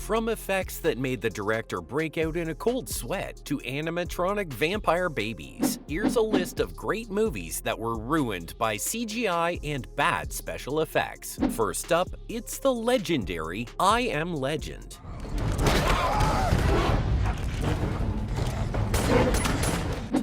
From effects that made the director break out in a cold sweat to animatronic vampire babies, here's a list of great movies that were ruined by CGI and bad special effects. First up, it's the legendary I Am Legend.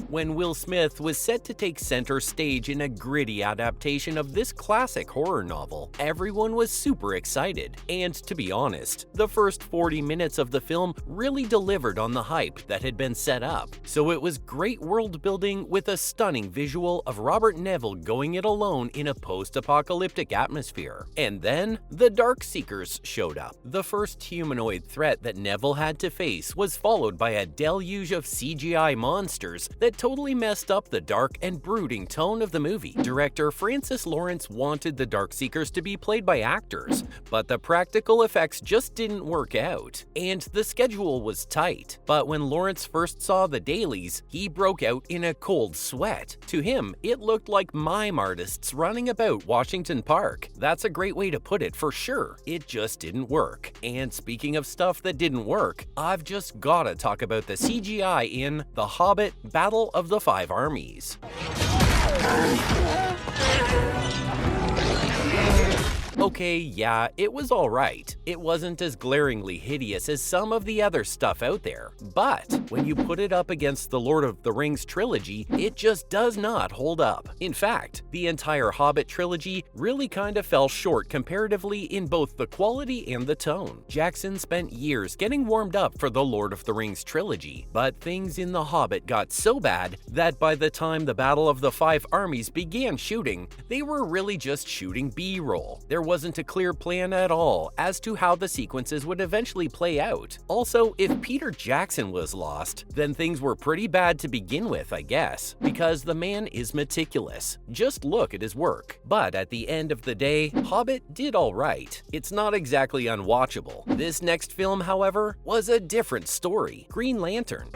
When Will Smith was set to take center stage in a gritty adaptation of this classic horror novel, everyone was super excited. And to be honest, the first 40 minutes of the film really delivered on the hype that had been set up. So it was great world building with a stunning visual of Robert Neville going it alone in a post-apocalyptic atmosphere. And then, the Darkseekers showed up. The first humanoid threat that Neville had to face was followed by a deluge of CGI monsters that totally messed up the dark and brooding tone of the movie. Director Francis Lawrence wanted the Darkseekers to be played by actors, but the practical effects just didn't work out, and the schedule was tight. But when Lawrence first saw the dailies, he broke out in a cold sweat. To him, it looked like mime artists running about Washington Park. That's a great way to put it for sure. It just didn't work. And speaking of stuff that didn't work, I've just gotta talk about the CGI in The Hobbit: Battle of the Five Armies. Okay, yeah, it was alright. It wasn't as glaringly hideous as some of the other stuff out there. But when you put it up against the Lord of the Rings trilogy, it just does not hold up. In fact, the entire Hobbit trilogy really kinda fell short comparatively in both the quality and the tone. Jackson spent years getting warmed up for the Lord of the Rings trilogy, but things in The Hobbit got so bad that by the time the Battle of the Five Armies began shooting, they were really just shooting B-roll. There wasn't a clear plan at all as to how the sequences would eventually play out. Also, if Peter Jackson was lost, then things were pretty bad to begin with, I guess, because the man is meticulous. Just look at his work. But at the end of the day, Hobbit did alright. It's not exactly unwatchable. This next film, however, was a different story: Green Lantern.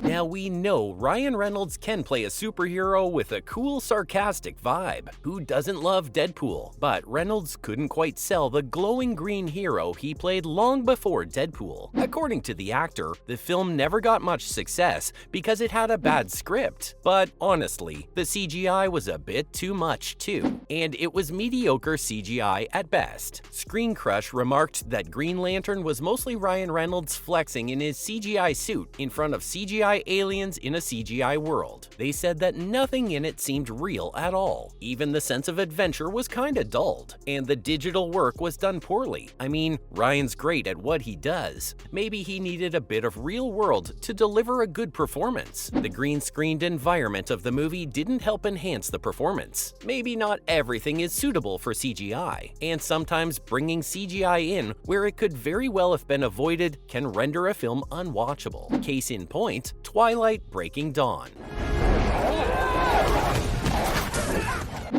Now we know Ryan Reynolds can play a superhero with a cool, sarcastic vibe. Who doesn't love Deadpool? But Reynolds couldn't quite sell the glowing green hero he played long before Deadpool. According to the actor, the film never got much success because it had a bad script. But honestly, the CGI was a bit too much too, and it was mediocre CGI at best. Screen Crush remarked that Green Lantern was mostly Ryan Reynolds flexing in his CGI suit in front of CGI aliens in a CGI world. They said that nothing in it seemed real at all. Even the sense of adventure was kinda dulled, and the digital work was done poorly. I mean, Ryan's great at what he does. Maybe he needed a bit of real world to deliver a good performance. The green-screened environment of the movie didn't help enhance the performance. Maybe not everything is suitable for CGI, and sometimes bringing CGI in where it could very well have been avoided can render a film unwatchable. Case in point, Twilight: Breaking Dawn.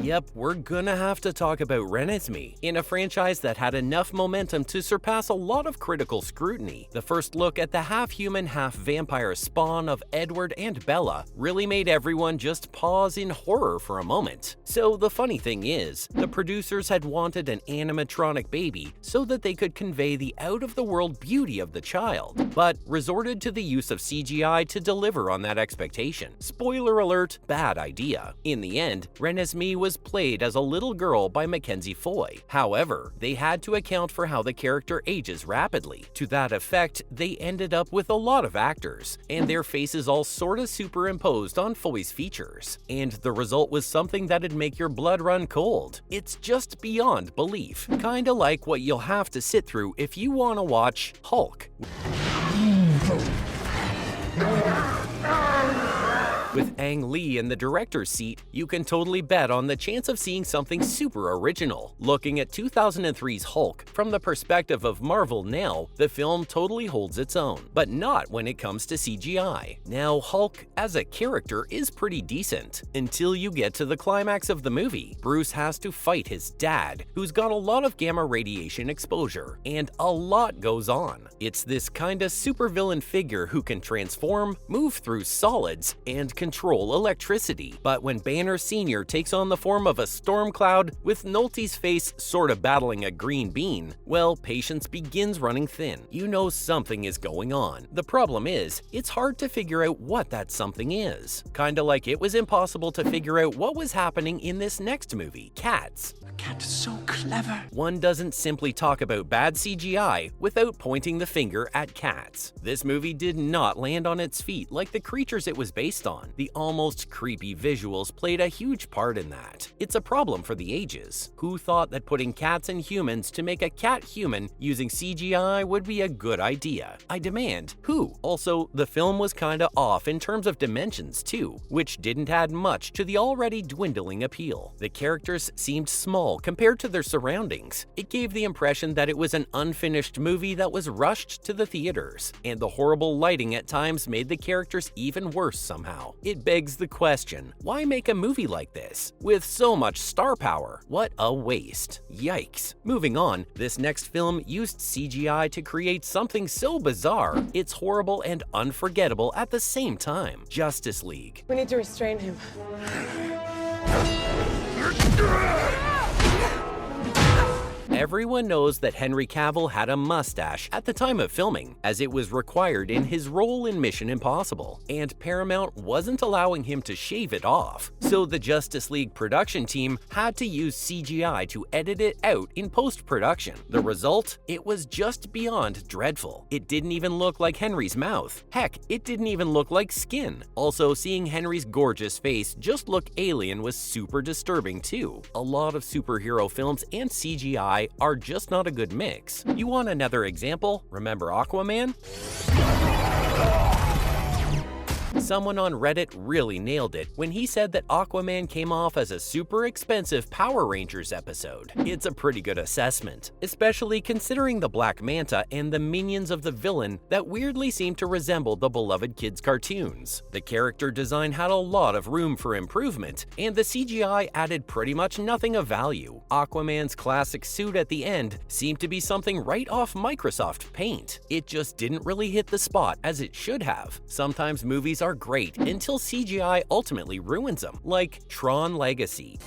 Yep, we're gonna have to talk about Renesmee. In a franchise that had enough momentum to surpass a lot of critical scrutiny, the first look at the half-human, half-vampire spawn of Edward and Bella really made everyone just pause in horror for a moment. So the funny thing is, the producers had wanted an animatronic baby so that they could convey the out-of-the-world beauty of the child, but resorted to the use of CGI to deliver on that expectation. Spoiler alert, bad idea. In the end, Renesmee was played as a little girl by Mackenzie Foy. However, they had to account for how the character ages rapidly. To that effect, they ended up with a lot of actors, and their faces all sorta superimposed on Foy's features. And the result was something that'd make your blood run cold. It's just beyond belief. Kinda like what you'll have to sit through if you wanna watch Hulk. With Ang Lee in the director's seat, you can totally bet on the chance of seeing something super original. Looking at 2003's Hulk from the perspective of Marvel now, the film totally holds its own, but not when it comes to CGI. Now, Hulk as a character is pretty decent, until you get to the climax of the movie. Bruce has to fight his dad, who's got a lot of gamma radiation exposure, and a lot goes on. It's this kinda supervillain figure who can transform, move through solids, and control electricity. But when Banner Sr. takes on the form of a storm cloud with Nolte's face sort of battling a green bean, well, patience begins running thin. You know something is going on. The problem is, it's hard to figure out what that something is. Kinda like it was impossible to figure out what was happening in this next movie, Cats. Cat is so clever. One doesn't simply talk about bad CGI without pointing the finger at Cats. This movie did not land on its feet like the creatures it was based on. The almost creepy visuals played a huge part in that. It's a problem for the ages. Who thought that putting cats and humans to make a cat human using CGI would be a good idea? I demand, who? Also, the film was kinda off in terms of dimensions too, which didn't add much to the already dwindling appeal. The characters seemed small compared to their surroundings. It gave the impression that it was an unfinished movie that was rushed to the theaters, and the horrible lighting at times made the characters even worse somehow. It begs the question, why make a movie like this? With so much star power, what a waste. Yikes. Moving on, this next film used CGI to create something so bizarre, it's horrible and unforgettable at the same time. Justice League. We need to restrain him. Everyone knows that Henry Cavill had a mustache at the time of filming, as it was required in his role in Mission Impossible, and Paramount wasn't allowing him to shave it off. So the Justice League production team had to use CGI to edit it out in post-production. The result? It was just beyond dreadful. It didn't even look like Henry's mouth. Heck, it didn't even look like skin. Also, seeing Henry's gorgeous face just look alien was super disturbing too. A lot of superhero films and CGI are just not a good mix. You want another example? Remember Aquaman? Someone on Reddit really nailed it when he said that Aquaman came off as a super expensive Power Rangers episode. It's a pretty good assessment, especially considering the Black Manta and the minions of the villain that weirdly seem to resemble the beloved kids' cartoons. The character design had a lot of room for improvement, and the CGI added pretty much nothing of value. Aquaman's classic suit at the end seemed to be something right off Microsoft Paint. It just didn't really hit the spot as it should have. Sometimes movies are great until CGI ultimately ruins them, like Tron Legacy.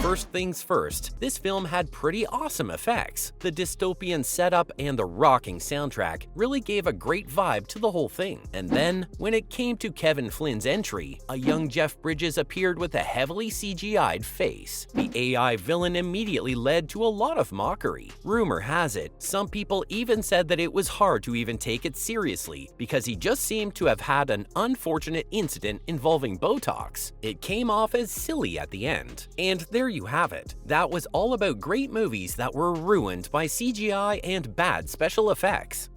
First things first, this film had pretty awesome effects. The dystopian setup and the rocking soundtrack really gave a great vibe to the whole thing. And then, when it came to Kevin Flynn's entry, a young Jeff Bridges appeared with a heavily CGI'd face. The AI villain immediately led to a lot of mockery. Rumor has it, some people even said that it was hard to even take it seriously because he just seemed to have had an unfortunate incident involving Botox. It came off as silly at the end. And there you have it. That was all about great movies that were ruined by CGI and bad special effects.